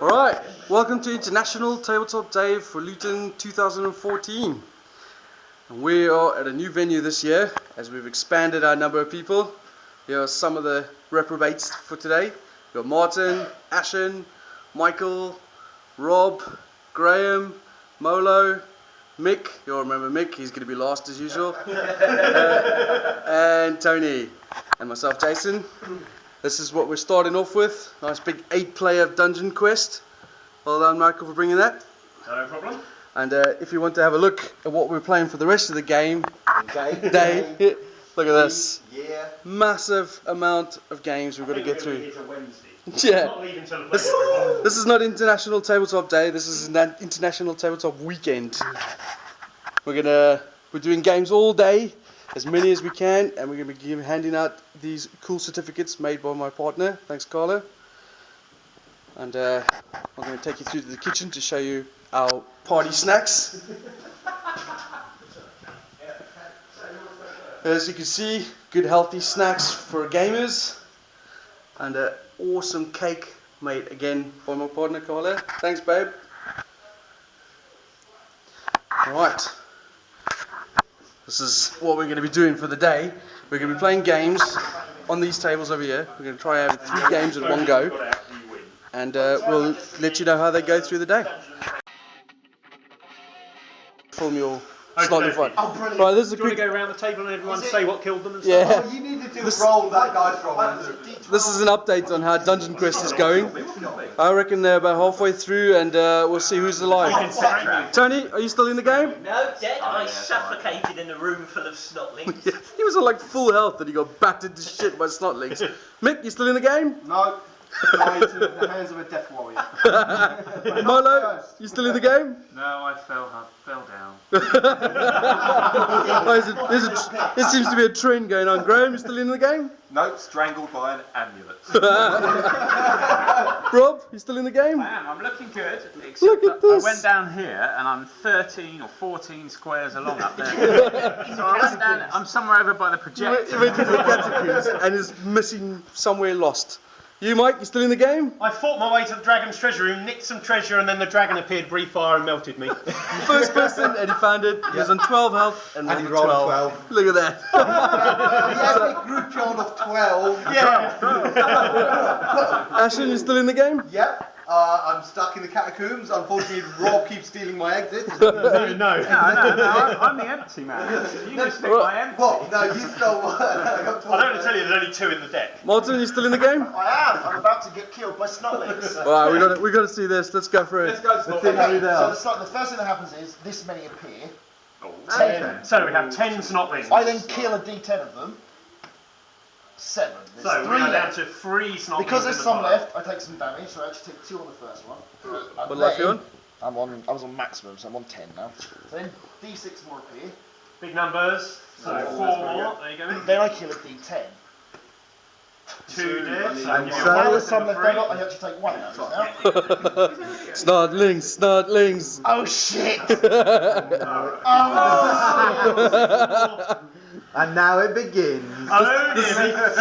Alright, welcome to International Tabletop Day for Luton 2014. And we are at a new venue this year as we've expanded our number of people. Here are some of the reprobates for today. We've got Martin, Ashen, Michael, Rob, Graham, Molo, Mick, you'll remember Mick, he's going to be last as usual, and Tony, and myself Jason. This is what we're starting off with, nice big 8-player dungeon quest. Well done Michael for bringing that. No problem. And if you want to have a look at what we're playing for the rest of the game, day, look at this, massive amount of games we've got to get through. Yeah, this is not International Tabletop Day, this is an International Tabletop Weekend. We're doing games all day, as many as we can, and we're going to be handing out these cool certificates made by my partner. Thanks, Carlo. And I'm going to take you through to the kitchen to show you our party snacks. As you can see, good healthy snacks for gamers, and an awesome cake made again by my partner Carlo. Thanks, babe. Alright, this is what we're going to be doing for the day. We're going to be playing games on these tables over here. We're going to try out 3 games at one go, and we'll let you know how they go through the day. Film your slightly fun. Oh, brilliant. Right, this is Do you want to go around the table and everyone say what killed them and yeah. stuff? Oh, you need to do a roll that guy from. This is an update on how Dungeon Quest is going. I reckon they're about halfway through, and we'll see who's alive. Tony, are you still in the game? No, dead. I suffocated in a room full of snotlings. He was on like full health and he got battered to shit by snotlings. Mick, you still in the game? No. Into the hands of a death warrior. Molo, you still in the game? No, I fell down. There seems to be a trend going on. Graham, you still in the game? No, strangled by an amulet. Rob, you still in the game? I am, I'm looking good. Look at this. I went down here and I'm 13 or 14 squares along up there. So I went down, I'm somewhere over by the projector. He went to the catacombs and is missing somewhere lost. You, Mike, you still in the game? I fought my way to the dragon's treasure room, nicked some treasure, and then the dragon appeared, breathed fire, and melted me. First person, and he found it. He was on 12 health and he rolled rolled 12. Look at that. The epic group count of 12. Yeah. Ashen, you still in the game? Yep. I'm stuck in the catacombs. Unfortunately, Rob keeps stealing my exit. No, I'm the empty man. You can stick my empty. What? No, you stole one. I don't want to tell you there's only 2 in the deck. Martin, you still in the game? I am. I'm about to get killed by snotlings. Alright, we got to see this. Let's go for it. Let's go to Okay, so the first thing that happens is this many appear. 10. So we have 10 snotlings. I then kill a D10 of them. 7. There's So 3 we're down left. to 3 snotlings. Because there's in the some pile. left, I take some damage. So I actually take 2 on the first one. What life are you on? I was on maximum, so I'm on 10 now. So then D6 more appear. Big numbers. So 4 more. There you go. Then I kill a D10. 2 dead. So And give you now one there's some instead left of over, I actually take 1 now. Snotlings. Oh shit! And now it begins.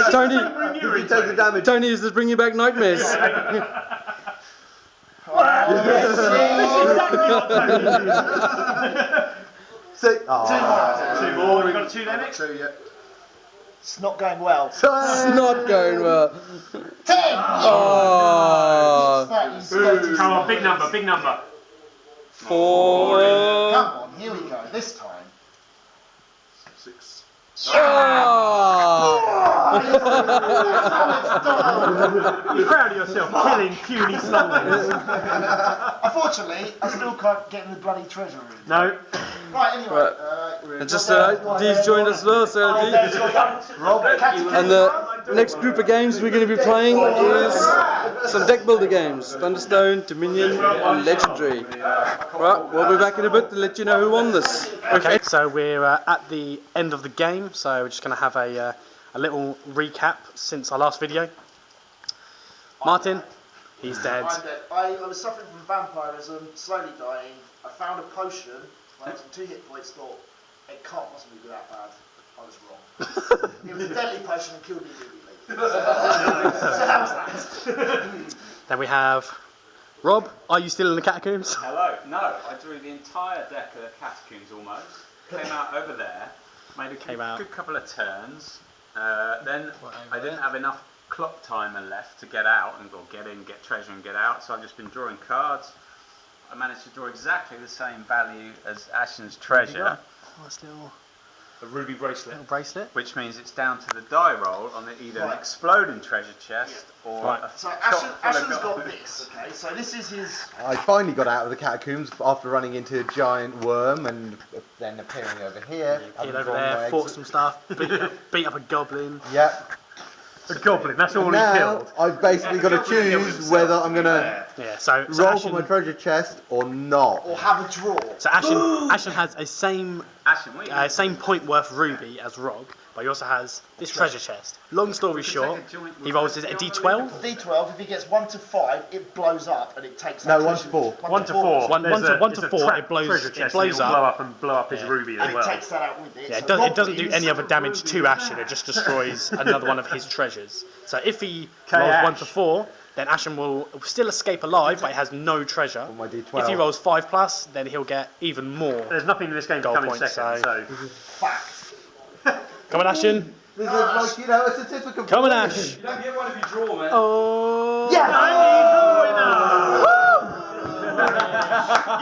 Tony, You take the damage. Tony, is this bringing you back nightmares? Six. 2 more. We've got 2 damage. 2, yeah. It's not going well. It's not going well. 10! Oh. Come on, big number. 4. Come on, here we go. This time. 6. Oh. You're proud of yourself, killing puny snotlings. Unfortunately, I still can't get in the bloody treasure room. No. Right, anyway. Right. And just Dee's joined us as well, so Dee. And the next group of games we're going to be playing is some deck builder games: Thunderstone, Dominion, and Legendary. Right, we'll be back in a bit to let you know who won this. Okay, so we're at the end of the game, so we're just going to have a little recap since our last video. Martin, he's dead. I'm dead. I was suffering from vampirism, slowly dying. I found a potion. I had some 2 hit points, thought, it can't possibly be that bad. I was wrong. It was a deadly potion and killed me immediately. So that was that. Then we have Rob. Are you still in the catacombs? Hello. No, I drew the entire deck of the catacombs almost. Came out over there, made a good couple of turns. Then I didn't have enough clock timer left to get out and get in, get treasure and get out. So I've just been drawing cards. I managed to draw exactly the same value as Ashen's treasure. Nice little A ruby bracelet. bracelet. Which means it's down to the die roll on either an exploding treasure chest or a So chock full of Ashen's got gold. this, okay? So this is his... I finally got out of the catacombs after running into a giant worm and then appearing over here. Get over there, fought some stuff, beat up a goblin. Yep. A goblin, that's all he Now killed. I've basically got to choose whether I'm going to Yeah, so roll for my treasure chest or not. Or have a draw. So Ashen has a same Ashen, what are you same point worth ruby as Rob, but he also has this treasure chest. Long story short, he rolls a d12. D12, if he gets 1 to 5, it blows up and it takes... No, that 1 to 4. 1 to 4. One There's to- a- one it's to a 4, trap it blows- treasure it chest, blows and it'll up. blow up his ruby as And well. it takes that out with it. Yeah, So it doesn't do Rob any is- other damage to Ashen, it just destroys another one of his treasures. So if he rolls 1 to 4, then Ashen will still escape alive, but he has no treasure. my D12. If he rolls 5 plus, then he'll get even more. There's nothing in this game to Gold come in points, second, so... Fact. Come on, Ashen. This is like, you know, a certificate. Come on, Ash. You don't get one if you draw, man. Oh. You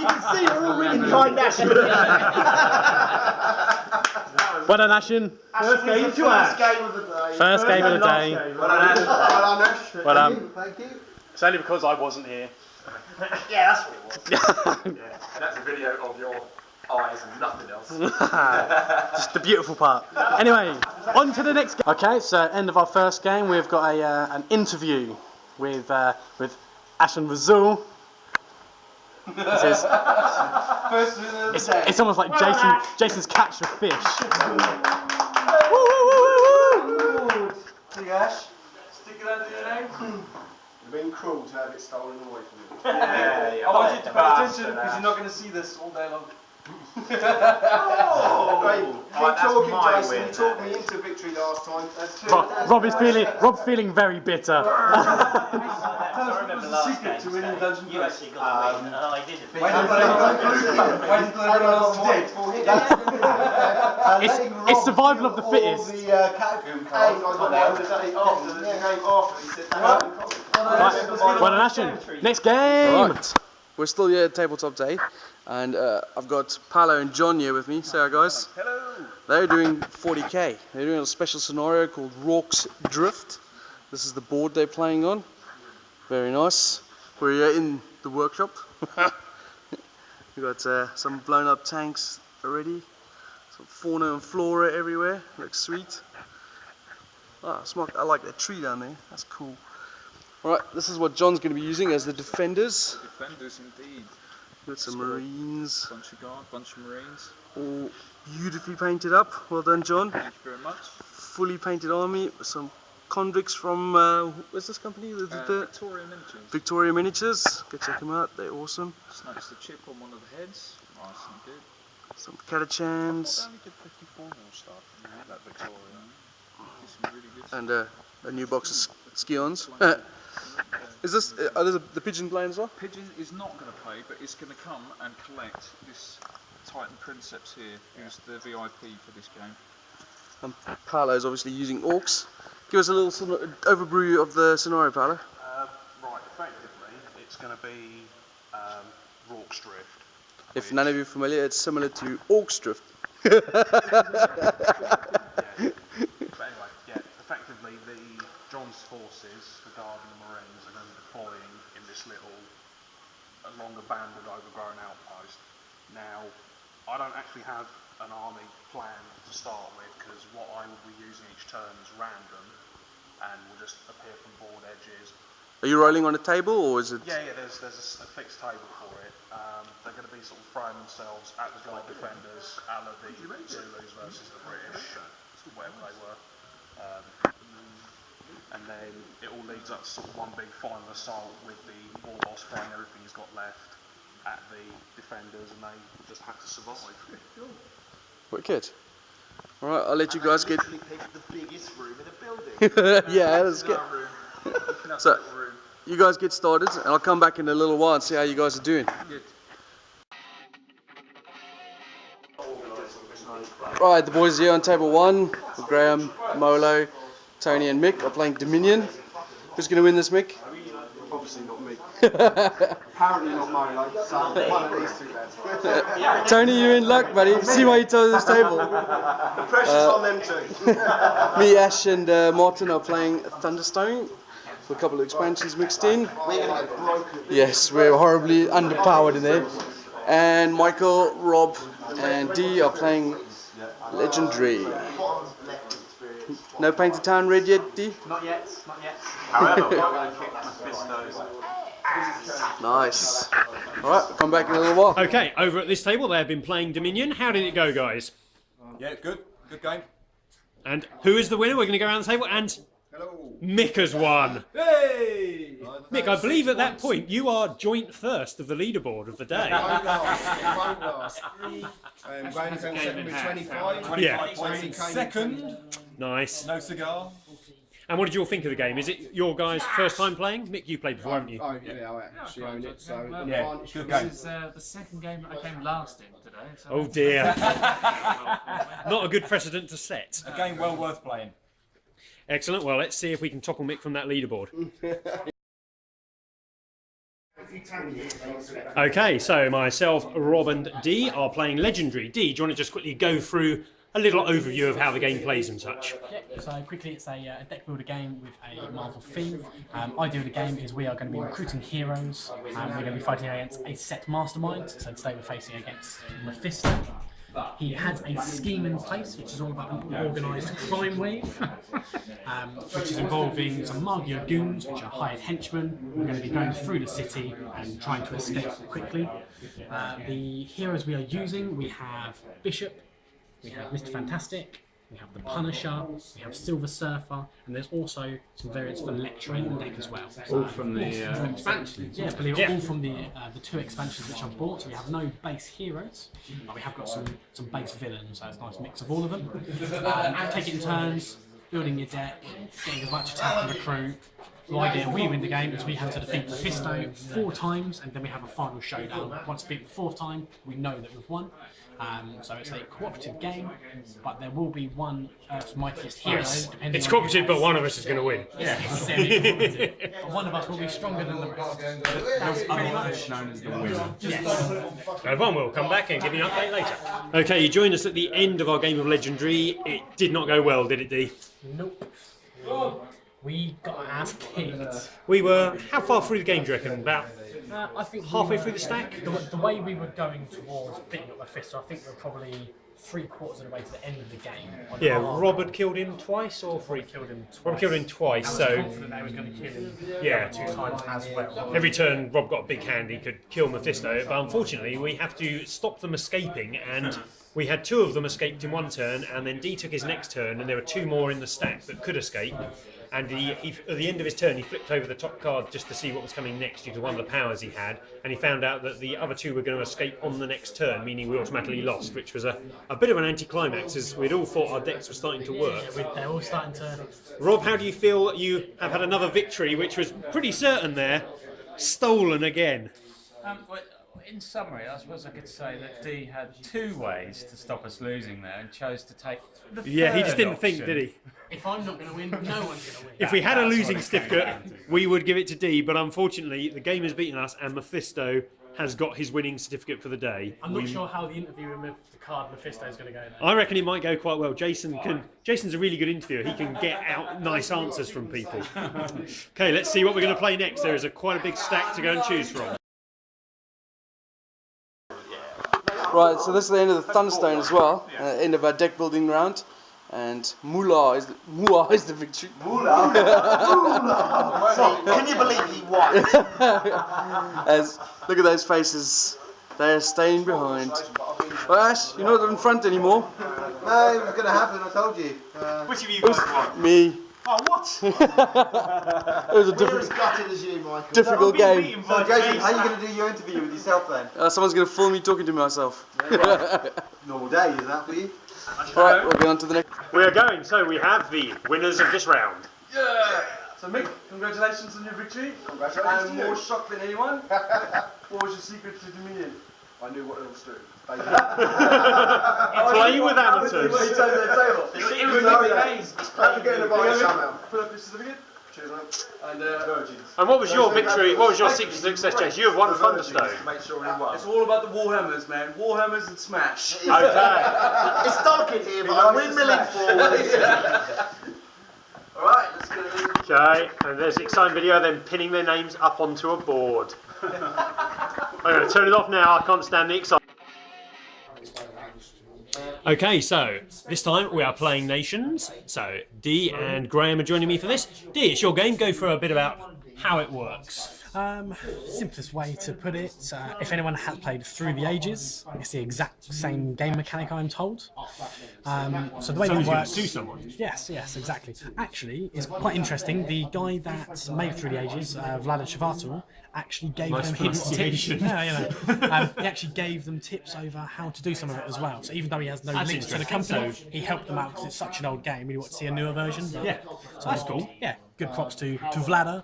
can see we're all really behind Ashen. Well done, Ashen. First game to Ash. First game of the day. First game of the day. Well done. Thank you. It's only because I wasn't here. Yeah, that's what it was. That's a video of your eyes and nothing else. Just the beautiful part. Anyway, on to the next game. Okay, so end of our first game. We've got an interview with Ashen Razul. This is, First winner of the day. it's almost like Jason's catch of fish. See, Ash? Stick it under your name. You've been cruel to have it stolen away from you. I want you to pay attention because you're not going to see this all day long. Keep Right, that's talking, my Jason. win, You talked that me is. into victory last time. Rob's feeling very bitter. Tell us I what was remember the last secret to game's winning day. Dungeon You Quest. actually got the win, and I didn't. Why did everyone else dead? It's survival of the fittest. The catacomb cards. I got that the day after the game after. He said that. Well done, Ashen. Next game. Right. We're still here at Tabletop Day, and I've got Paolo and John here with me. Say hi, guys. Hello. They're doing 40k. They're doing a special scenario called Rorke's Drift. This is the board they're playing on. Very nice. We're here in the workshop. We've got some blown up tanks already. Some fauna and flora everywhere. Looks sweet. Ah, smart. I like that tree down there. That's cool. Alright, this is what John's going to be using as the defenders. Defenders indeed. Got some marines. Bunch of guard, bunch of marines. All beautifully painted up. Well done, John. Thank you very much. Fully painted army. Some convicts from what's this company? Victoria Miniatures. Victoria Miniatures. Go check them out. They're awesome. Snatched the chip on one of the heads. Nice and good. Some I Catachans only did 54 more stuff. That Victoria. Did some really good stuff. and a new box of Skions. Is this are there the pigeon playing as well? Pigeon is not going to play, but it's going to come and collect this Titan Princeps here, who's the VIP for this game. And Paolo's obviously using orcs. Give us a little overview of the scenario, Paolo. Right, effectively, it's going to be Rorke's Drift. If none of you are familiar, it's similar to Orcs Drift. But anyway, yeah, effectively John's forces, the Guard and the Marines, are going to be deploying in this little, along abandoned, overgrown outpost. Now, I don't actually have an army planned to start with, because what I will be using each turn is random, and will just appear from board edges. Are you rolling on a table, or is it? Yeah, there's a fixed table for it. They're going to be sort of throwing themselves at the Guard defenders, out of the Zulus versus the British, whatever they were. And then it all leads up to sort of one big final assault with the warboss throwing everything he's got left at the defenders, and they just have to survive. Wicked. Alright, I'll let you guys get. Literally picked the biggest room in the building. Yeah, let's get. So, you guys get started, and I'll come back in a little while and see how you guys are doing. Good. Right, the boys here on table 1. Graham, Molo, Tony and Mick are playing Dominion. Who's going to win this, Mick? Obviously not me. Apparently not Milo. So one of these two lads. Tony, you're in luck, buddy. See why you chose this table. The pressure's on them too. Me, Ash and Martin are playing Thunderstone. With a couple of expansions mixed in. We're going to get broken. Yes, we're horribly underpowered in there. And Michael, Rob and Dee are playing Legendary. No Painted Town red yet, Dee? Not yet, not yet. However, we're going to kick Mephisto's ass. Nice. Alright, we'll come back in a little while. Okay, over at this table they have been playing Dominion. How did it go, guys? Yeah, good game. And who is the winner? We're going to go around the table and Hello. Mick has won. Hey! Mick, I believe at that point you are joint first of the leaderboard of the day. It won't last. Rain concept will be 25. Yeah. Tony second. Nice. No cigar. And what did you all think of the game? Is it your guys' first time playing? Mick, you played before, haven't you? Oh yeah, I actually own it. So Yeah, good This game. is the second game that I came last in today. So Oh dear. Not a good precedent to set. A game well worth playing. Excellent. Well, let's see if we can topple Mick from that leaderboard. Okay, so myself, Rob and Dee are playing Legendary. Dee, do you want to just quickly go through a little overview of how the game plays and such? Yeah, so quickly, it's a deck builder game with a Marvel theme. Idea of the game is we are going to be recruiting heroes. We're going to be fighting against a set mastermind. So today we're facing against Mephisto. He has a scheme in place, which is all about an organised crime wave, which is involving some Magio goons, which are hired henchmen. We're going to be going through the city and trying to escape quickly. The heroes we are using, we have Bishop, we have Mr. Fantastic, we have the Punisher, we have Silver Surfer, and there's also some variants for Lecturer in the deck as well. All from the expansions. Yeah, believe it, all from the 2 expansions which I've bought. So we have no base heroes, but we have got some base villains. So it's a nice mix of all of them. Take it in turns, building your deck, getting as much attack and recruit. The idea we win the game is we have to defeat Mephisto 4 times, and then we have a final showdown. Once we beat the 4th time, we know that we've won. So it's a cooperative game, but there will be one Earth's mightiest hero. Depending It's on cooperative, but one of us is going to win. Yeah, it's semi-cooperative. But one of us will be stronger than the rest. That's pretty much known as the winner. Yes. Everyone will come back and give you an update later. Okay, you joined us at the end of our game of Legendary. It did not go well, did it, Dee? Nope. We got our ass kicked. We were, how far through the game do you reckon? About I think halfway through the stack? The way we were going towards beating up Mephisto, I think we were probably 3/4 of the way to the end of the game. Yeah, Rob had killed him twice or 3? Killed him twice. Rob killed him twice, I was so confident I was going to kill him yeah. 2 times as well. Every turn Rob got a big hand, he could kill Mephisto, but unfortunately we have to stop them escaping, and we had 2 of them escaped in one turn, and then Dee took his next turn, and there were 2 more in the stack that could escape. And he, at the end of his turn, he flipped over the top card just to see what was coming next due to one of the powers he had, and he found out that the other 2 were going to escape on the next turn, meaning we automatically lost, which was a bit of an anticlimax, as we'd all thought our decks were starting to work. They're all starting to... Rob, how do you feel you have had another victory, which was pretty certain there, stolen again? Well, in summary, I suppose I could say that Dee had 2 ways to stop us losing there and chose to take the Yeah, he just third didn't think, option. did he? If I'm not going to win, no one's going to win. If we had a That's losing what it certificate, came down to. we would give it to Dee, but unfortunately the game has beaten us and Mephisto has got his winning certificate for the day. I'm not sure how the interview with the card Mephisto is going to go there. I reckon it might go quite well. Jason's a really good interviewer. He can get out nice answers from people. Okay, let's see what we're going to play next. There is quite a big stack to go and choose from. Right, so this is the end of the Thunderstone as well, end of our deck building round, and Moolah is the victory. Moolah? Can you believe he won? Look at those faces, they're staying behind. Well, Ash, you're not in front anymore. No, it was going to happen, I told you. Which of you guys won? Me. Oh, what? It was a We're as gutted as you, Michael. difficult game. So Jason, how are you going to do your interview with yourself then? Someone's going to film me talking to myself. Normal day, is that for you? Alright, we'll go on to the next. We are going, so we have the winners of this round. So Mick, congratulations on your victory. Congratulations I'm to you. more shocked than anyone. What was your secret to dominion? I knew what else to do. Playing with amateurs. The secret of the game. After getting a bite somehow. Put up your certificate. Cheers, man. And And what was your victory? What was your secret to success, James? You have won Thunderstone. To make sure he won. it's all about the Warhammers, man. Warhammers and Smash. Okay. It's dark in here, but I'm windmilling forward. Alright, let's get it. Okay, and there's the exciting video of them pinning their names up onto a board. I'm going to turn it off now, I can't stand the excitement. Okay, so this time we are playing Nations. So Dee and Graham are joining me for this. Dee, it's your game. Go for a bit about how it works. Simplest way to put it, if anyone has played Through the Ages, it's the exact same game mechanic, I'm told. So the way that works... sue someone. Yes, exactly. Actually, it's quite interesting. The guy that made Through the Ages, Vlada Chavatul, actually gave them hints, tips. He actually gave them tips over how to do some of it as well. So even though he has no links to the company, he helped them out because it's such an old game. We want to see a newer version. Yeah, so that's cool. Yeah, good props to Vlada.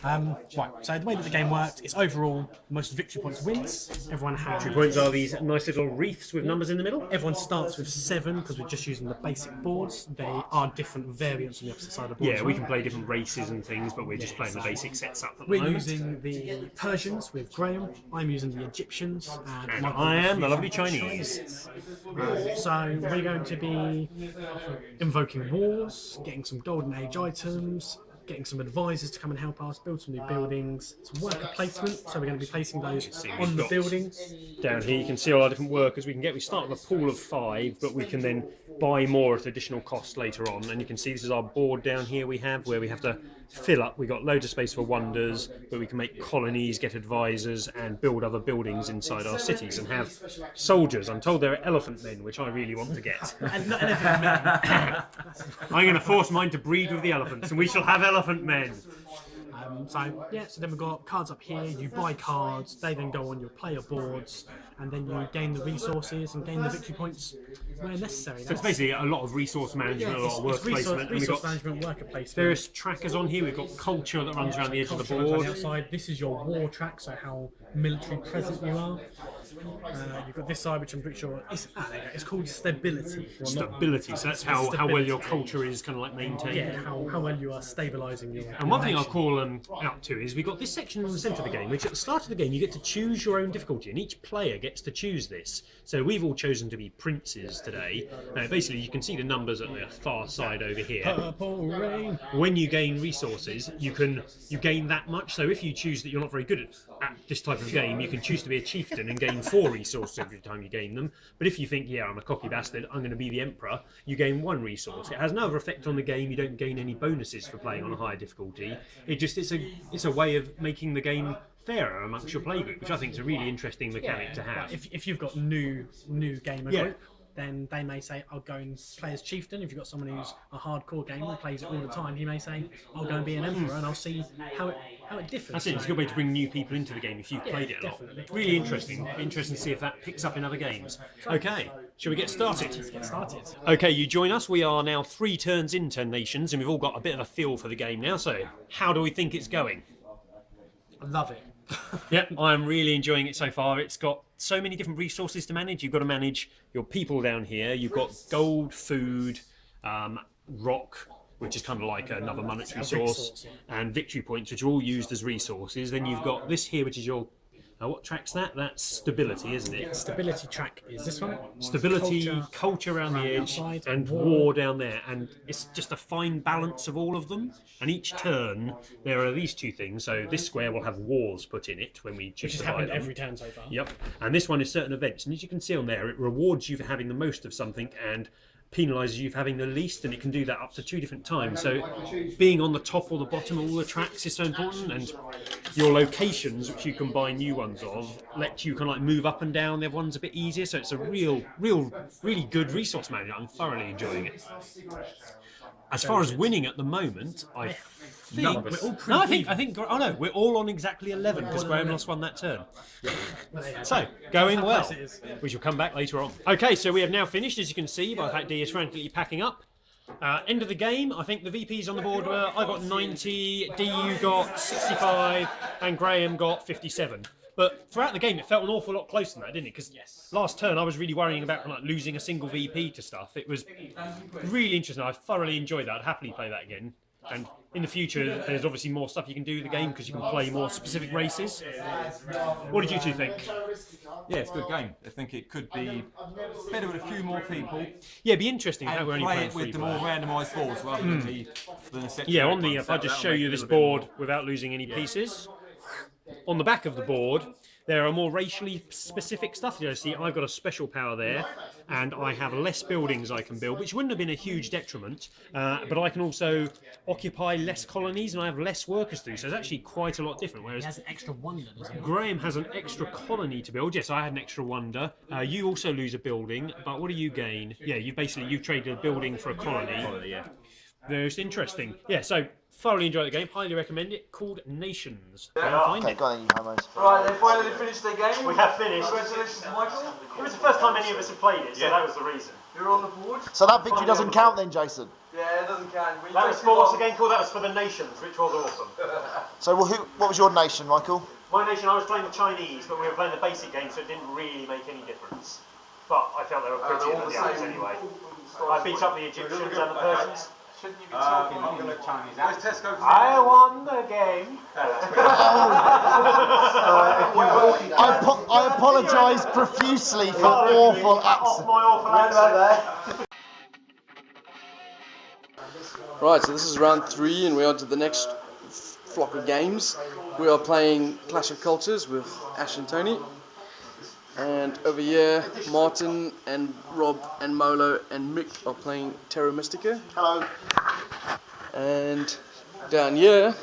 Right, so the way that the game worked is overall most victory points wins. Everyone has... Victory points are these nice little wreaths with numbers in the middle. Everyone starts with 7 because we're just using the basic boards. They are different variants on the opposite side of the board. Yeah, we can play different races and things, but we're just playing the basic sets up at the We're moment. using the Persians with Graham. I'm using the Egyptians. And I am the lovely Chinese. So we're going to be invoking wars, getting some golden age items, getting some advisors to come and help us, build some new buildings, some worker placement, so we're going to be placing those on the buildings. Down here you can see all our different workers we can get. We start with a pool of 5, but we can then buy more at additional cost later on. And you can see this is our board down here we have, where we have to fill up. We've got loads of space for wonders, but we can make colonies, get advisors, and build other buildings inside our cities, and have soldiers. I'm told there are elephant men, which I really want to get. And not elephant men. I'm going to force mine to breed with the elephants, and we shall have elephant men. So then we've got cards up here. You buy cards, they then go on your player boards, and then you gain the resources and gain the victory points where necessary. So it's basically a lot of resource management, a lot of work placement. Resource management, worker placement. Various trackers on here. We've got culture that runs around the edge of the board. On the outside. This is your war track, so how military present you are. You've got this side, which I'm pretty sure it's called stability. Stability. So that's how well your culture is kind of like maintained. Yeah, how well you are stabilising your. And one thing I'll call out to is we've got this section in the centre of the game, which at the start of the game you get to choose your own difficulty, and each player gets to choose this. So we've all chosen to be princes today. Basically, you can see the numbers at the far side over here. Purple rain. When you gain resources, you gain that much. So if you choose that you're not very good at this type of game, you can choose to be a chieftain and gain 4 resources every time you gain them. But if you think, yeah, I'm a cocky bastard, I'm going to be the emperor, you gain 1 resource. It has no other effect on the game. You don't gain any bonuses for playing on a higher difficulty. It's a way of making the game fairer amongst your playgroup, which I think is a really interesting mechanic to have. If you've got new gamer group, then they may say, I'll go and play as chieftain. If you've got someone who's a hardcore gamer and plays it all the time, he may say, I'll go and be an emperor and I'll see how it differs. That's it. It's a good way to bring new people into the game if you've played it a lot. Really interesting. Interesting to see if that picks up in other games. Okay, shall we get started? Let's get started. Okay, you join us. We are now 3 turns into Nations, and we've all got a bit of a feel for the game now. So, how do we think it's going? I love it. Yep, I'm really enjoying it so far. It's got so many different resources to manage. You've got to manage your people down here. You've got gold, food, rock, which is kind of like another monetary source, and victory points, which are all used as resources. Then you've got this here, which is your... what track's that? That's stability, isn't it? Stability track is this one. Stability, culture around the edge, and war down there. And it's just a fine balance of all of them. And each turn, there are these 2 things. So this square will have wars put in it when we choose to buy them. Which has happened every turn so far. Yep. And this one is certain events. And as you can see on there, it rewards you for having the most of something and penalises you for having the least, and it can do that up to 2 different times. So being on the top or the bottom of all the tracks is so important, and your locations, which you can buy new ones of, let you kind of like move up and down. Everyone's a bit easier, so it's a really good resource management. I'm thoroughly enjoying it. As far as winning at the moment, I think... Oh no, we're all on exactly 11 because Graham lost 1 that turn. So, going well. We shall come back later on. Okay, so we have now finished, as you can see, by the fact Dee is frantically packing up. End of the game, I think the VPs on the board were, I got 90, DU got 65, and Graham got 57. But throughout the game, it felt an awful lot closer than that, didn't it? Because last turn, I was really worrying about like losing a single VP to stuff. It was really interesting. I thoroughly enjoyed that. I'd happily play that again. And in the future, there's obviously more stuff you can do with the game because you can play more specific races. What did you two think? Yeah, it's a good game. I think it could be better with a few more people. Yeah, it'd be interesting how we're only play playing it with the than more randomised boards rather than the set. Yeah, on the if I just show you this board without losing any pieces. On the back of the board, there are more racially specific stuff. You know, see, I've got a special power there, and I have less buildings I can build, which wouldn't have been a huge detriment. But I can also occupy less colonies, and I have less workers to do. So it's actually quite a lot different. Whereas He has an extra wonder, doesn't he? Graham has an extra colony to build. Yes, I had an extra wonder. You also lose a building, but what do you gain? Yeah, you've traded a building for a colony. Yeah. Most interesting. Yeah, so thoroughly enjoyed the game. Highly recommend it. Called Nations. Okay, go on then, you homos. Right, they finally finished their game. We have finished. Congratulations, Michael. It was the first time any of us had played it, so that was the reason. You're on the board. So that victory doesn't count then, Jason? Yeah, it doesn't count. That was for, what's the game called? That was for the Nations, which was awesome. So what was your nation, Michael? My nation, I was playing the Chinese, but we were playing the basic game, so it didn't really make any difference. But I felt they were pretty in the eyes anyway. I beat up the Egyptians and the Persians. Shouldn't you be talking popular Chinese accent? I won the game. I apologise profusely for awful accent. My awful accent. Right, so this is round 3 and we're on to the next flock of games. We are playing Clash of Cultures with Ash and Tony. And over here, Martin and Rob and Molo and Mick are playing Terra Mystica. Hello. And down here,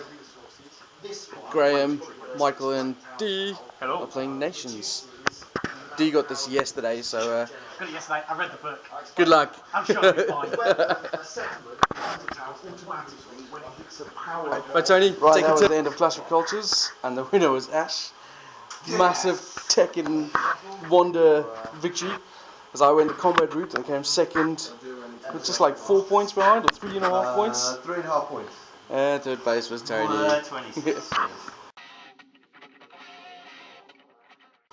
Graham, Michael and D are playing Nations. D got this yesterday, so Got it yesterday. I read the book. good luck. I'm sure it'll be fine. Right, Tony, take it to the end of Clash of Cultures, and the winner was Ash. Massive Tekken Wonder victory, as I went the combat route and came second with just like 4 points behind, or 3.5 points. 3.5 points. Third place was Tony. 26.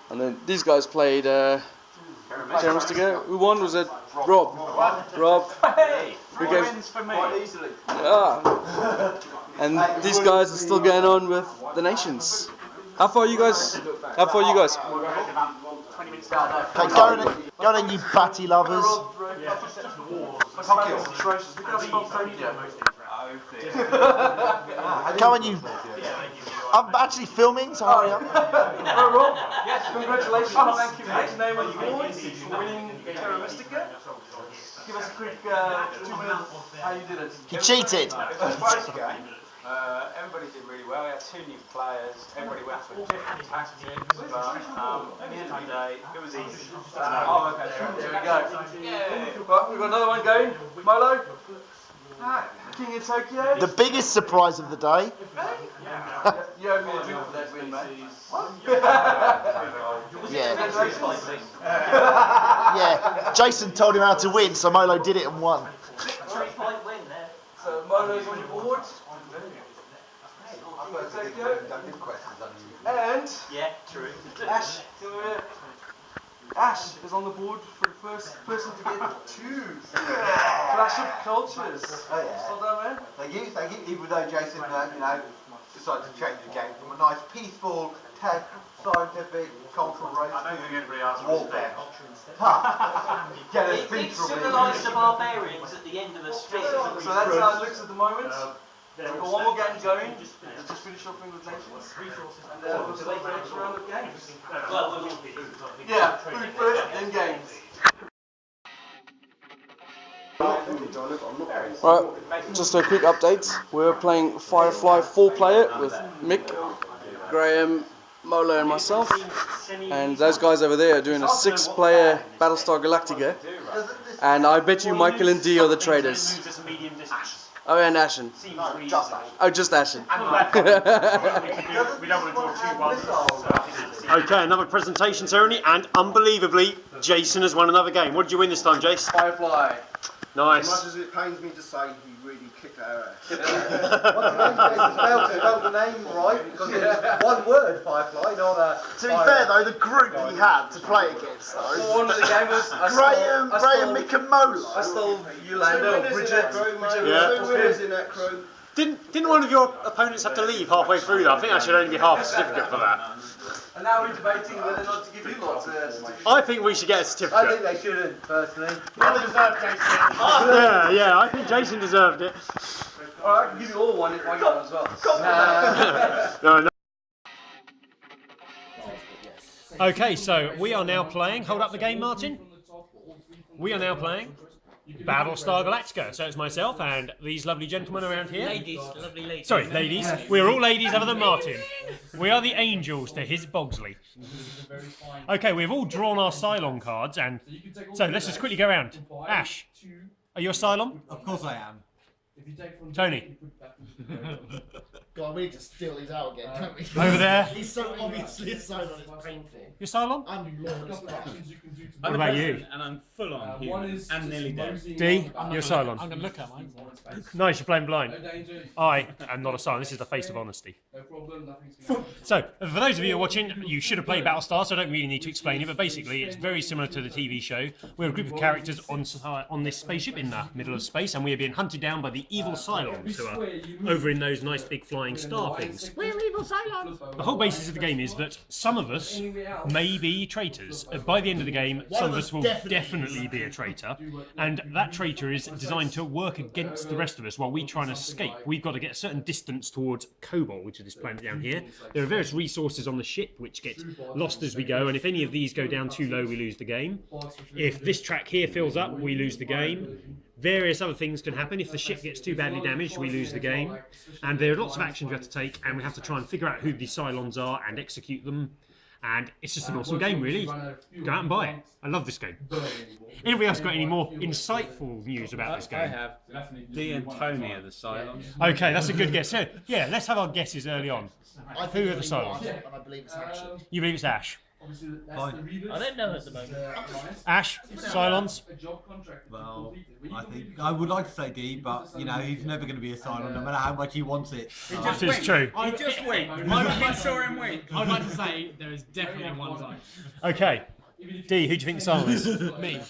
And then these guys played Terra Mystica. Who won? Was it Rob? Rob. Hey! Who gave? Wins for me. Quite easily. Ah. And these guys are still going on with the Nations. How far are you guys? How far are you guys? 20 minutes down. Okay, go then, you batty lovers. Come on, you. I'm actually filming, so hurry up. Rob, yes, congratulations. Thank you, mate. Name on the board for winning Terra Mystica. Give us a quick 2 minutes how you did it. He cheated. Everybody did really well. We had 2 new players. Everybody went for different tactics, but at the end of the day, it was easy. Oh, okay. There we go. Yeah. Well, we've got another one going. Molo. King of Tokyo. The biggest surprise of the day. You owe me a drink for that win, mate. Yeah, Jason told him how to win, so Molo did it and won. 3-point win there. So Molo's on your board. And Yeah, true. Ash, Ash is on the board for the first person to get 2 Clash of Cultures. Oh, yeah. Well done, man. Thank you. Even though Jason, decided to change the game from a nice, peaceful, scientific, cultural race I don't think anybody else to was warfare. It civilised the barbarians at the end of a street. So that's how it looks at the moment. We've got one more game going. Let's just finish off with Nations. And we'll start the next round of games. Yeah, food first, then games. Right, just a quick update. We're playing Firefly 4-player with Mick, Graham, Molo and myself. And those guys over there are doing a 6-player Battlestar Galactica. And I bet you Michael and D are the traders. Oh, and Ashen. Oh, just Ashen. Okay, another presentation ceremony, and unbelievably, Jason has won another game. What did you win this time, Jace? Firefly. Nice. As much as it pains me to say, he really kicked our ass. Spelled the name right because it's one word, Firefly, not a. To be fair though, the group he had to play against though. Well, one of the game was Graham, Mick and Molo. I stole Yolanda, Bridget. Yeah. Two winners in that crew. Didn't one of your opponents have to leave halfway through though? I think I should only be half a certificate for that. And now we're debating whether or not to give you lots of certificates. I think we should get a certificate. I think they shouldn't, personally. Yeah, I think Jason deserved it. Alright, I can give you all one if I get one as well. No. Okay, so we are now playing. Hold up the game, Martin. We are now playing Battlestar Galactica. So it's myself and these lovely gentlemen around here. Ladies, lovely ladies. Sorry, ladies. We're all ladies other than Martin. We are the angels to his Bogsley. Okay, we've all drawn our Cylon cards, and so let's just quickly go around. Ash, are you a Cylon? Of course I am. Tony? God, we need to steal these out again, don't we? Over there? He's so obviously a Cylon, it's painful. You're Cylon? I'm Lord as fuck. What about you? And I'm full on human and nearly dead. D, you're a Cylon. I'm going to look at mine. Nice, you're playing blind. I am not a Cylon. This is the face of honesty. So, for those of you who are watching, you should have played Battlestar, so I don't really need to explain it, but basically it's very similar to the TV show. We're a group of characters on this spaceship in the middle of space, and we are being hunted down by the evil Cylons who are over in those nice big flying star things. We're evil Cylons! The whole basis of the game is that some of us may be traitors. By the end of the game, some of us will definitely be a traitor, and that traitor is designed to work against the rest of us while we try and escape. We've got to get a certain distance towards Cobol, which is this planet down here. There are various resources on the ship which get lost as we go, and if any of these go down too low, we lose the game. If this track here fills up, we lose the game. Various other things can happen. If the ship gets too badly damaged, we lose the game. And there are lots of actions we have to take, and we have to try and figure out who the Cylons are and execute them. And it's just an awesome game, really. Go out and buy it. I love this game. Anybody else got any more insightful news about this game? I have. Dee and Tony are the Cylons. Okay, that's a good guess. So, yeah, let's have our guesses early on. Who are the Cylons? And I believe it's Ash. You believe it's Ash? Fine. I don't know at the moment. Ash, Cylons? Well, I think I would like to say D, but you know he's never going to be a Cylon, no matter how much he wants it. This is true. He just win. I saw him win. I'd like to say there is definitely one Cylon. Okay. D, who do you think the Cylon is? Me.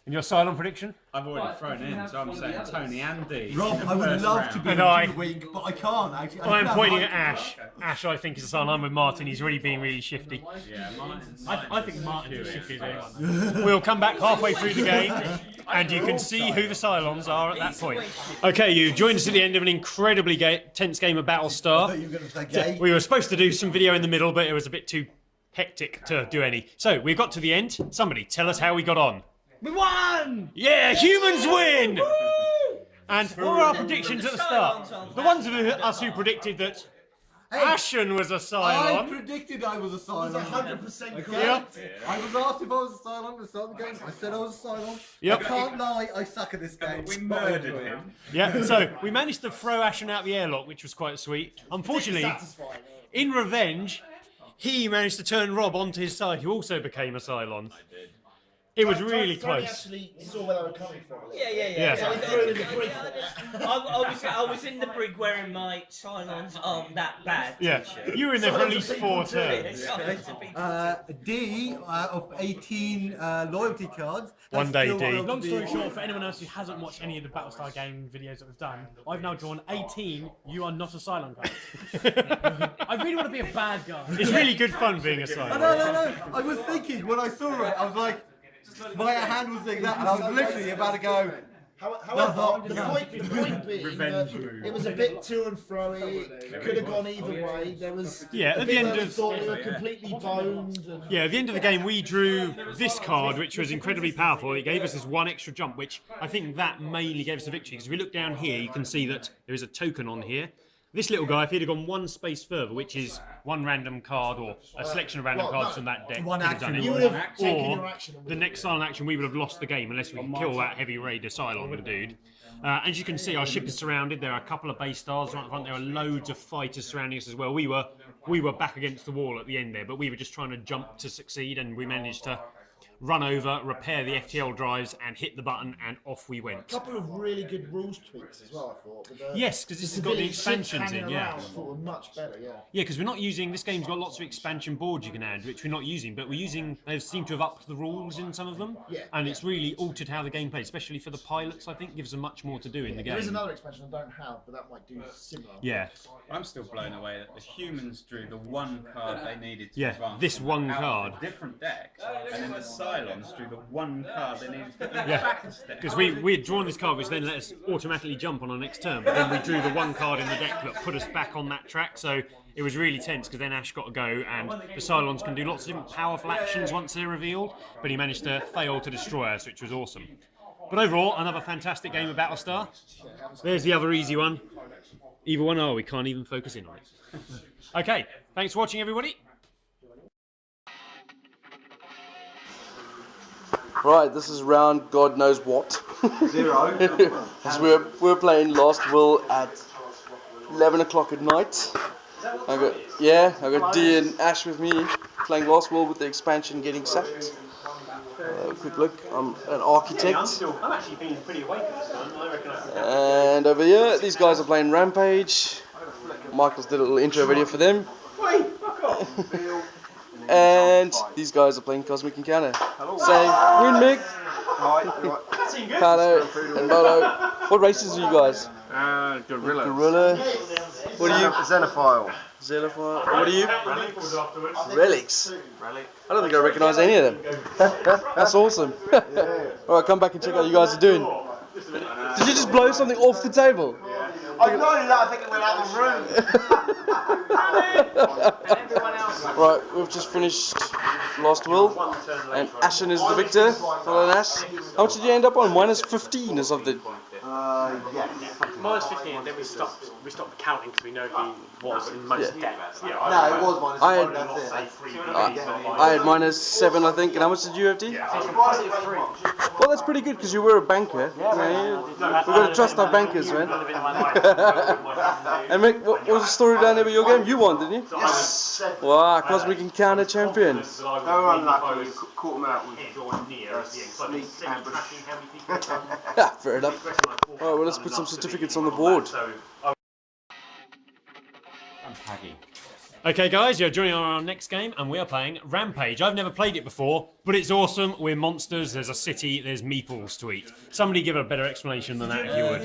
And your Cylon prediction? I've already thrown in, so I'm saying Tony and Dee. Rob, I would love to be And weak, but I can't actually. I'm pointing at Ash. Ash, I think, is a Cylon. I'm with Martin. He's really being really shifty. Yeah, I think Martin is shifty as anyone. We'll come back halfway through the game, and you can see who the Cylons are at that point. Okay, you joined us at the end of an incredibly tense game of Battlestar. You were going to say gay. We were supposed to do some video in the middle, but it was a bit too hectic to do any. So we got to the end. Somebody tell us how we got on. We won! Yeah, humans win! Woo! And what were our predictions at the start? The ones of us who predicted that Ashen was a Cylon. I predicted I was a Cylon. 100% Yep. I was asked if I was a Cylon at the start of the game. I said I was a Cylon. Yep. I can't lie, I suck at this game. We murdered him. Yeah, so we managed to throw Ashen out the airlock, which was quite sweet. Unfortunately, in revenge, he managed to turn Rob onto his side, who also became a Cylon. I did. It was really close. Actually saw where they were coming from. Yeah. So he threw in the brig. I was in the brig wearing my Cylons that bad Yeah, t-shirt. you were in there for at least 4 turns. D of 18 loyalty cards. One day, D. Long story short, for anyone else who hasn't watched any of the Battlestar game videos that we've done, I've now drawn 18 You Are Not a Cylon cards. I really want to be a bad guy. It's really good fun being a Cylon. No. I was thinking, when I saw it, I was like, my hand was doing that, and I was literally about to go. However, the point being that it was a bit to and fro. It could have gone either way. There was at the end of thought we were completely boned. at the end of the game, we drew this card, which was incredibly powerful. It gave us this one extra jump, which I think that mainly gave us the victory. Because if we look down here, you can see that there is a token on here. This little guy, if he'd have gone one space further, which is one random card or a selection of random cards from that deck, one could have done action. it. You would have taken your Or action. the next silent action, we would have lost the game unless we could kill that heavy raider Cylon dude. As you can see, our ship is surrounded. There are a couple of base stars right in front. There are loads of fighters surrounding us as well. We were back against the wall at the end there, but we were just trying to jump to succeed, and we managed to run over, repair the FTL drives, and hit the button, and off we went. A couple of really good rules tweaks as well, I thought. Yes, because this has got the expansions in, yeah. I thought were much better, yeah. Yeah, because we're not using, this game's got lots of expansion boards you can add, which we're not using, but they seem to have upped the rules in some of them, and it's really altered how the game plays, especially for the pilots, I think, gives them much more to do in the game. There is another expansion I don't have, but that might do similar. Yeah. I'm still blown away that the humans drew the one card they needed to advance. This one card. Different decks, and then the Cylons drew the one card they needed to put them Yeah, back instead. because we had drawn this card, which then let us automatically jump on our next turn, but then we drew the one card in the deck that put us back on that track, so it was really tense, because then Ash got to go, and the Cylons can do lots of different powerful actions once they're revealed, but he managed to fail to destroy us, which was awesome. But overall, another fantastic game of Battlestar. There's the other easy one. Either one, we can't even focus in on it. Okay, thanks for watching, everybody. Right, this is round God knows what. 0. As we're playing Last Will at 11 o'clock at night. I got Dee and Ash with me playing Last Will with the expansion getting sacked. Quick look, I'm an architect. I'm actually feeling pretty awake at this time. I reckon And over here, these guys are playing Rampage. Michael's did a little intro video for them. Wait, fuck off! And these guys are playing Cosmic Encounter. Say, win Mick, Paolo, and Bolo. What races are you guys? Gorilla. Gorilla. What are you? Xenophile. Xenophile. What are you? Relics. I don't think I recognise any of them. That's awesome. Alright, come back and check out what you guys are doing. Did you just blow something off the table? I know that, I think it went out of the room. Right, we've just finished Last Will, and Ashen is the victor. Hello, Ash. How much did you end up on? Minus 15 or something? Minus 15, and then we stopped counting because we know he was in most decks. No, it was minus 1, that's it. I had minus 7, I think. And how much did you have, D? Well, that's pretty good because you were a banker. We've got to trust our bankers, man. And Mick, what was the story down there with your game? You won, didn't you? Yes. Wow, Cosmic Encounter champion. They were unlucky. Caught them out with sneak ambush. Fair enough. Alright, well, let's put some certificates on the board. I'm Paggy. Okay, guys, you're joining our next game, and we are playing Rampage. I've never played it before, but it's awesome. We're monsters, there's a city, there's meeples to eat. Somebody give a better explanation than that if you would.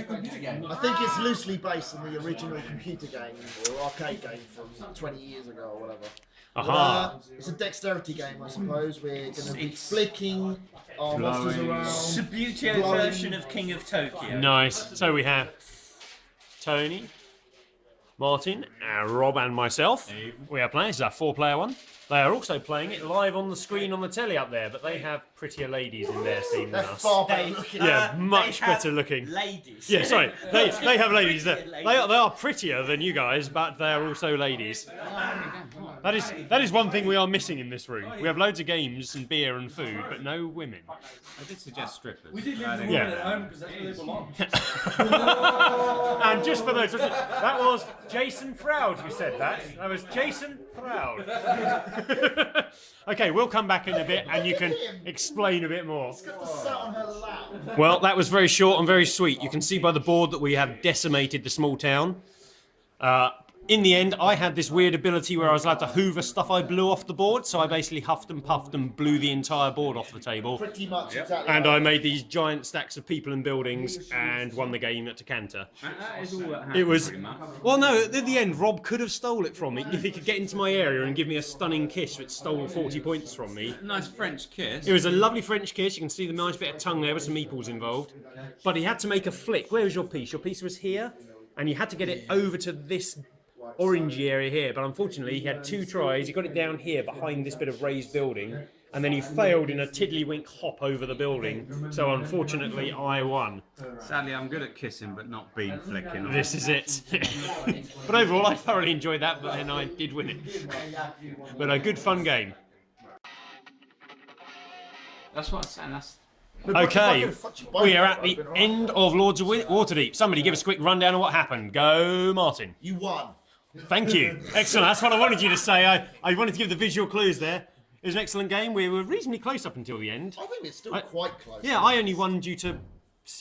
I think it's loosely based on the original computer game or arcade game from 20 years ago or whatever. Aha. It's a dexterity game, I suppose. We're going to be flicking our monsters around. Subbuteo version of King of Tokyo. Nice. So we have Tony, Martin, Rob and myself. We are playing. This is our 4-player one. They are also playing it live on the screen on the telly up there, but they have prettier ladies in their team than us. Far better looking. Yeah, much better looking. Ladies. Yeah, sorry. They have ladies. They are prettier than you guys, but they are also ladies. That is one thing we are missing in this room. We have loads of games and beer and food, but no women. I did suggest strippers. We did leave the women at home because that's where they belong. And just for those, that was Jason Froud who said that. That was Jason Froud. Okay, we'll come back in a bit and you can explain a bit more. Well, that was very short and very sweet. You can see by the board that we have decimated the small town. In the end, I had this weird ability where I was allowed to hoover stuff I blew off the board, so I basically huffed and puffed and blew the entire board off the table. Pretty much, exactly. And I made these giant stacks of people and buildings and won the game at Decanter. That is all that happened, It was... pretty much. Well, no, at the end, Rob could have stole it from me if he could get into my area and give me a stunning kiss which stole 40 points from me. Nice French kiss. It was a lovely French kiss. You can see the nice bit of tongue there with some meeples involved. But he had to make a flick. Where was your piece? Your piece was here, and you had to get it over to this orangey area here. But unfortunately, he had 2 tries. He got it down here behind this bit of raised building, and then he failed in a tiddlywink hop over the building. So unfortunately, I won. Sadly, I'm good at kissing, but not bean flicking. This is it. But overall, I thoroughly enjoyed that, but then I did win it. But a good fun game. That's what I'm saying. That's... Okay, we are at the end of Lords of Waterdeep. Somebody give us a quick rundown of what happened. Go, Martin. You won. Thank you. Excellent. That's what I wanted you to say. I wanted to give the visual clues there. It was an excellent game. We were reasonably close up until the end. I think it's still quite close. Yeah, I only won due to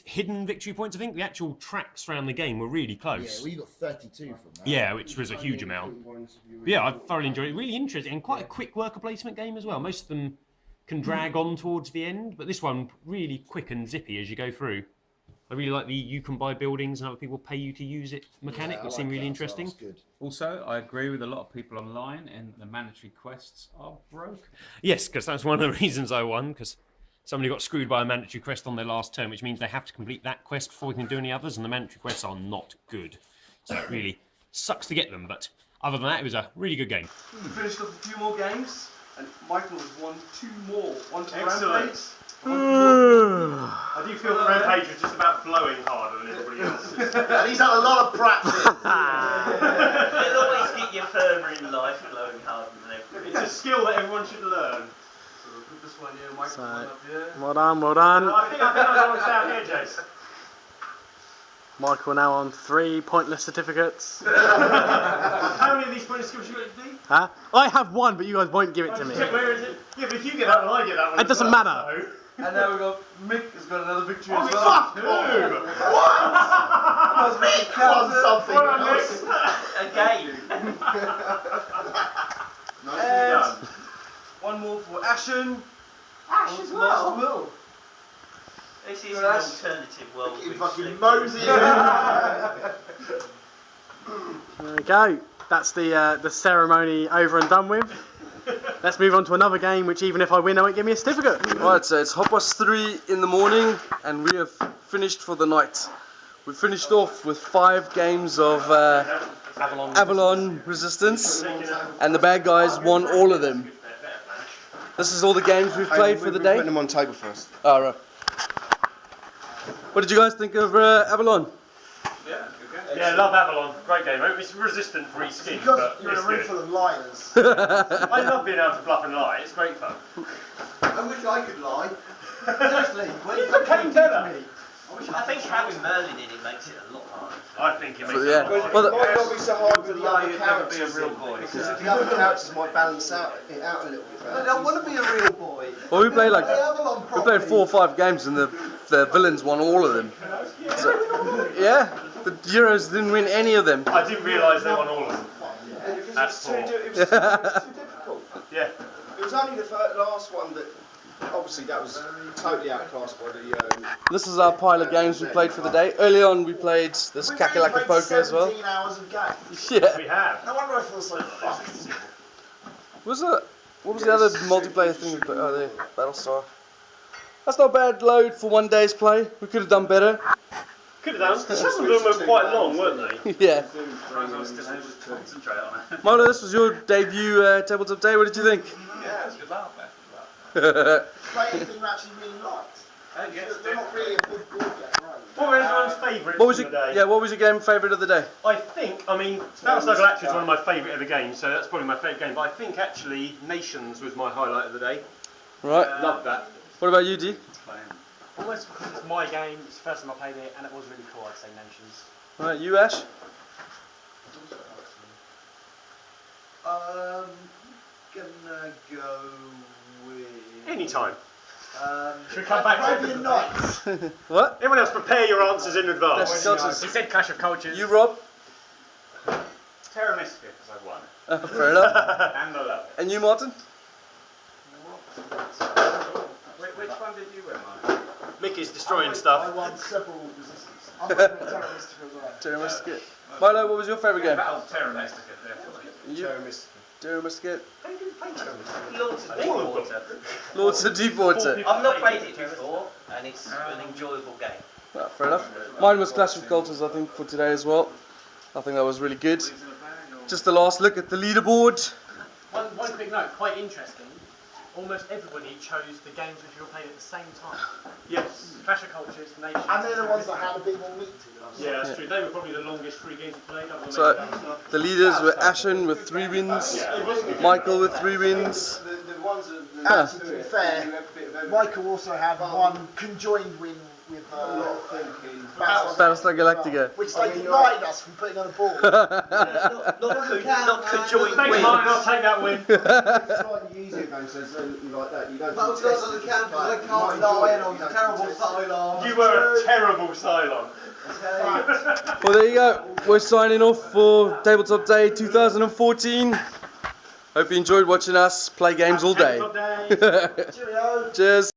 hidden victory points. I think the actual tracks around the game were really close. Yeah, we got 32 from that. Yeah, which was a huge amount. But yeah, I thoroughly enjoyed it. Really interesting and quite a quick worker placement game as well. Most of them can drag on towards the end, but this one really quick and zippy as you go through. I really like the you can buy buildings and other people pay you to use it mechanic, which seemed really interesting. Good. Also, I agree with a lot of people online, and the mandatory quests are broke. Yes, because that's one of the reasons I won, because somebody got screwed by a mandatory quest on their last turn, which means they have to complete that quest before they can do any others, and the mandatory quests are not good. So it really sucks to get them, but other than that, it was a really good game. We finished off a few more games, and Michael has won 2 more. One to Excellent. Rampage. I do feel that Rampage was just about blowing harder than everybody else. And he's had a lot of practice. You'll always get your further in life blowing harder than everybody. It's a skill that everyone should learn. So we'll put this one here, Michael, one up here. Well done, well done. I think I was down here, Jace. Michael now on 3 pointless certificates. How many of these pointless skills you got to do? Huh? I have 1, but you guys won't give it to me. Where is it? Yeah, but if you get that one, I get that one. It doesn't matter. So. And now we've got Mick has got another victory Oh, as well. fuck! What? Mick won something Again. Nicely done. One more for Ashen. Ash as well. Will. This is an alternative world. You with fucking sleep. mosey. There we go. That's the ceremony over and done with. Let's move on to another game, which even if I win, I won't give me a certificate. Right, so it's 3:30 in the morning, and we have finished for the night. We finished off with 5 games of Avalon Resistance, and the bad guys won all of them. This is all the games we've played for the day. Put them on table first. Oh, right. What did you guys think of Avalon? Yeah, I love Avalon. Great game. It's resistant for skin, Because but you're in it's a room good. full of liars. I love being able to bluff and lie. It's great fun. I wish I could lie. Seriously, when you became better. I think having Merlin in it makes it a lot harder. I think it makes Yeah. it harder. Well, It might not be so hard with the Lie, other you'd never be a characters real in, boy. because the other characters might balance it out a little bit better. I want to be a real boy. Well, we played like Play Avalon we played properly. 4 or 5 games, and the villains won all of them. So, yeah, the Euros didn't win any of them. I didn't realise they won all of them. That's It was too poor. difficult. Yeah. It was only the last one that, obviously, that was totally outclassed by the. This is our pile of games we played for the day. Early on, we played this We've Kakalaka played Poker as well. 17 hours of games. Yeah. We have. No wonder I feel so fucked. What was the other multiplayer thing we played? Oh, there, Battlestar. That's not a bad load for one day's play. We could have done better. Could have done. Some of them were quite long, weren't they? Yeah. I was still able to concentrate on it. Milo, this was your debut Tabletopday. What did you think? Yeah, it's good laugh, man. Play anything you actually really liked. They're not really a big board game, right? What were everyone's favourites What was of the day? what was your game favourite of the day? I mean, Battlestar Galactica is one of my favourite ever games, so that's probably my favourite game. But I think actually Nations was my highlight of the day. Right. Loved that. What about you, G? Almost because it's my game, it's the first time I played it, and it was really cool, I'd say Nations. Right, you, Ash? Gonna go with. Anytime. Should we come back to Arabian Nights. What? Everyone else, prepare your answers in advance. He said Clash of Cultures. You, Rob? Terra Mystica, because I've won it. Fair enough. And I love it. And you, Martin? Which one did you win, Mike? Mickey's destroying I stuff. won several resistance. I'm a terrorist as well. Terra Mystica. Milo, what was your favourite game? Battle Terra Mystica, definitely. You? Terra Mystica. Lords of Deepwater. Lords of Deepwater. I've not played it before, and it's an enjoyable game. Well, fair enough. Mine was Clash of Cultures, I think, for today as well. I think that was really good. Just the last look at the leaderboard. One quick note, quite interesting. almost everybody chose the games which were played at the same time. Yes. Clash of Cultures, Nations. And they're the ones that had a bit more meat to them. Yeah, that's true. They were probably the longest 3 games we played. Other than So maybe that stuff. the leaders were Ashen with 3 wins, Michael with 3 wins. Actually, to be fair, Michael also had one conjoined win with Battlestar Galactica. which they denied us from putting on a board. Not conjoined Thanks, wins. Martin, I'll take that win. Slightly easier games, so like that. You don't. Those guys on the camp, they can't lie on the terrible Cylon. You were a terrible Cylon. Well, there you go. We're signing off for Tabletop Day 2014. Hope you enjoyed watching us play games all day. Cheerio. Cheers.